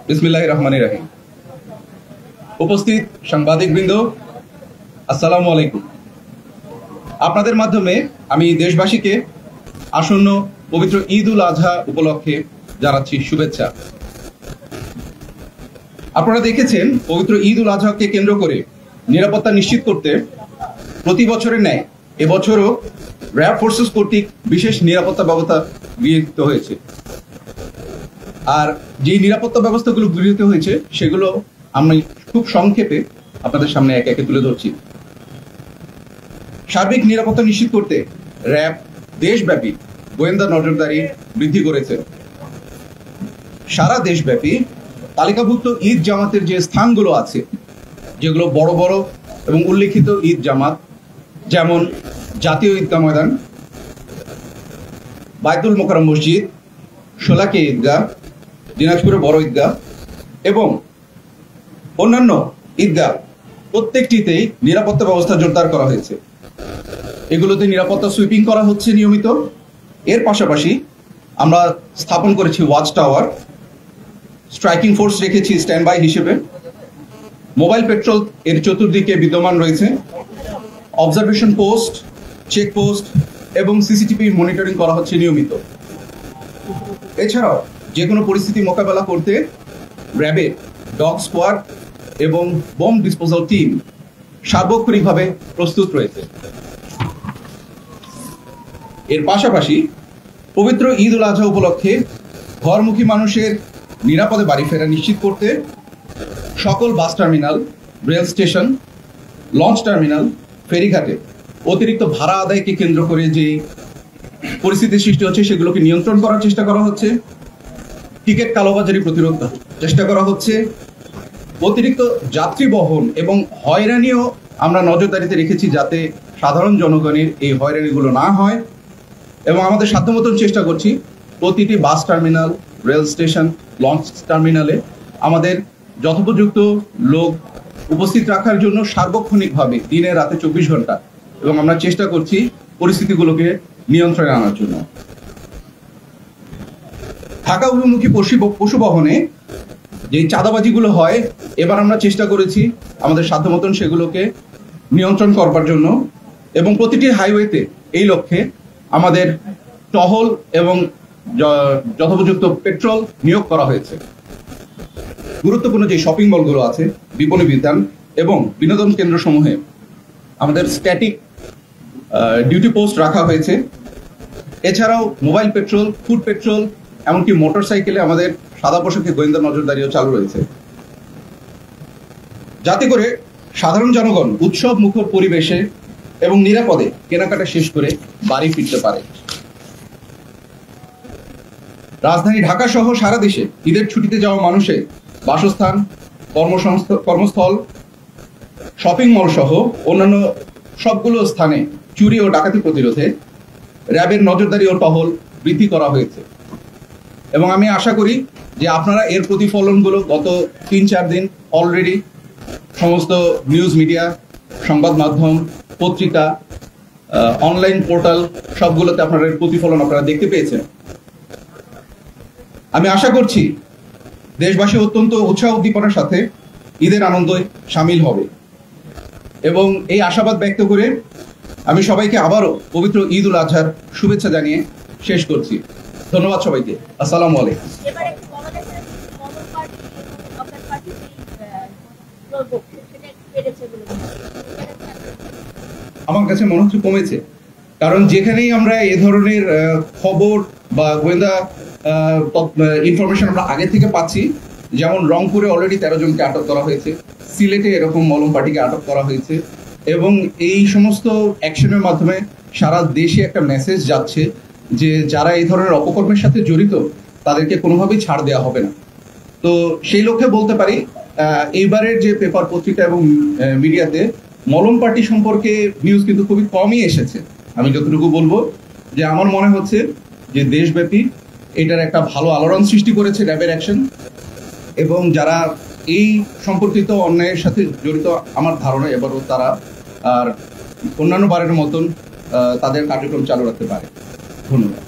বিসমিল্লাহির রহমানির রহিম। উপস্থিত সাংবাদিকবৃন্দ, আসসালামু আলাইকুম। আপনাদের মাধ্যমে আমি দেশবাসীকে আসন্ন পবিত্র ঈদ উল আজহা উপলক্ষে জানাচ্ছি শুভেচ্ছা। আপনারা দেখেছেন, পবিত্র ঈদ উল আজহাকে কেন্দ্র করে নিরাপত্তা নিশ্চিত করতে প্রতি বছরের ন্যায় এবছরও র্যাব ফোর্সেস কর্তৃক বিশেষ নিরাপত্তা ব্যবস্থা গৃহীত হয়েছে। আর যে নিরাপত্তা ব্যবস্থাগুলো গৃহীত হয়েছে সেগুলো আমি খুব সংক্ষেপে আপনাদের সামনে একে একে তুলে ধরছি। সার্বিক নিরাপত্তা নিশ্চিত করতে র্যাব দেশব্যাপী গোয়েন্দা নজরদারি বৃদ্ধি করেছে। সারা দেশব্যাপী তালিকাভুক্ত ঈদ জামাতের যে স্থানগুলো আছে, যেগুলো বড় বড় এবং উল্লেখিত ঈদ জামাত, যেমন জাতীয় ঈদগাহ ময়দান, বায়তুল মোকাররম মসজিদ, শোলাকিয়া ঈদগাহ, দিনাজপুরের বড় ঈদগাহ এবং অন্যান্য ঈদগাহ, প্রত্যেকটিতেই নিরাপত্তা ব্যবস্থা জোরদার করা হয়েছে। এগুলোতে নিরাপত্তা সুইপিং করা হচ্ছে নিয়মিত। এর পাশাপাশি আমরা স্থাপন করেছি ওয়াচ টাওয়ার, স্ট্রাইকিং ফোর্স রেখেছি স্ট্যান্ড বাই হিসেবে, মোবাইল পেট্রোল এর চতুর্দিকে বিদ্যমান রয়েছে, অবজারভেশন পোস্ট, চেকপোস্ট এবং সিসিটিভি মনিটরিং করা হচ্ছে নিয়মিত। এছাড়াও যে কোনো পরিস্থিতি মোকাবেলা করতে র্যাবের ডগ স্কোয়াড এবং বোম ডিসপোজাল টিম সার্বক্ষণিকভাবে প্রস্তুত রয়েছে। এর পাশাপাশি পবিত্র ঈদ উল আজহা উপলক্ষে ঘরমুখী মানুষের নিরাপদে বাড়ি ফেরা নিশ্চিত করতে সকল bus terminal, rail station, launch terminal, ফেরিঘাটে অতিরিক্ত ভাড়া আদায়কে কেন্দ্র করে যে পরিস্থিতির সৃষ্টি হচ্ছে সেগুলোকে নিয়ন্ত্রণ করার চেষ্টা করা হচ্ছে। টিকিট কালোবাজারি প্রতিরোধ চেষ্টা করা হচ্ছে। অতিরিক্ত যাত্রী বহন এবং হয়রানিও আমরা নজরদারিতে রেখেছি, যাতে সাধারণ জনগণের এই হয়রানিগুলো না হয়। এবং আমাদের সাধ্যমতো চেষ্টা করছি প্রতিটি বাস টার্মিনাল, রেল স্টেশন, লঞ্চ টার্মিনালে আমাদের যথোপযুক্ত লোক উপস্থিত রাখার জন্য সার্বক্ষণিকভাবে দিনে রাতে 24 ঘন্টা, এবং আমরা চেষ্টা করছি পরিস্থিতিগুলোকে নিয়ন্ত্রণে আনার জন্য। ঢাকা অভিমুখী পশু বহনে যে চাঁদাবাজিগুলো হয়, এবার আমরা চেষ্টা করেছি আমাদের সাধ্যমতন সেগুলোকে নিয়ন্ত্রণ করবার জন্য, এবং প্রতিটি হাইওয়েতে এই লক্ষ্যে আমাদের টহল এবং যথোপযুক্ত পেট্রোল নিয়োগ করা হয়েছে। গুরুত্বপূর্ণ যে শপিং মলগুলো আছে, বিপণী বিতান এবং বিনোদন কেন্দ্রসমূহে আমাদের স্ট্যাটিক ডিউটি পোস্ট রাখা হয়েছে। এছাড়াও মোবাইল পেট্রোল, ফুড পেট্রোল, এমনকি মোটর সাইকেলে আমাদের সাদা পোশাকে গোয়েন্দা নজরদারিও চালু রয়েছে, যাতে করে সাধারণ জনগণ উৎসব মুখর পরিবেশে এবং নিরাপদে কেনাকাটা শেষ করে বাড়ি ফিরতে পারে। রাজধানী ঢাকা সহ সারা দেশে ঈদের ছুটিতে যাওয়া মানুষের বাসস্থান, কর্মস্থল, শপিং মল সহ অন্যান্য সবগুলো স্থানে চুরি ও ডাকাতি প্রতিরোধে র্যাবের নজরদারি ও টহল বৃদ্ধি করা হয়েছে। এবং আমি আশা করি যে আপনারা এর প্রতিফলনগুলো গত 3-4 দিন অলরেডি সমস্ত নিউজ মিডিয়া, সংবাদ মাধ্যম, পত্রিকা, অনলাইন পোর্টাল সবগুলোতে আপনারা এর প্রতিফলন আপনারা দেখতে পেয়েছেন। আমি আশা করছি দেশবাসী অত্যন্ত উৎসাহ উদ্দীপনার সাথে ঈদের আনন্দে সামিল হবে, এবং এই আশাবাদ ব্যক্ত করে আমি সবাইকে আবারও পবিত্র ঈদ উল আজহার শুভেচ্ছা জানিয়ে শেষ করছি। ধন্যবাদ সবাইকে। আসসালামু আলাইকুম। আমার কাছে মনে হচ্ছে কমেছে, কারণ যেখানেই আমরা এ ধরনের খবর বা গোয়েন্দা ইনফরমেশন আমরা আগে থেকে পাচ্ছি, যেমন রংপুরে অলরেডি 13 জনকে আটক করা হয়েছে, সিলেটে এরকম মলম পার্টিকে আটক করা হয়েছে, এবং এই সমস্ত অ্যাকশনের মাধ্যমে সারা দেশে একটা মেসেজ যাচ্ছে যে যারা এই ধরনের অপকর্মের সাথে জড়িত তাদেরকে কোনোভাবেই ছাড় দেওয়া হবে না। তো সেই লক্ষ্যে বলতে পারি এইবারের যে পেপার, পত্রিকা এবং মিডিয়াতে মলম পার্টি সম্পর্কে নিউজ কিন্তু খুবই কমই এসেছে। আমি যতটুকু বলবো যে আমার মনে হচ্ছে যে দেশব্যাপী এটার একটা ভালো আলোড়ন সৃষ্টি করেছে র্যাবের অ্যাকশন, এবং যারা এই সম্পর্কিত অন্যায়ের সাথে জড়িত আমার ধারণা এবারও তারা আর অন্যান্য বারের মতন তাদের কার্যক্রম চালু রাখতে পারে। ধন্যবাদ।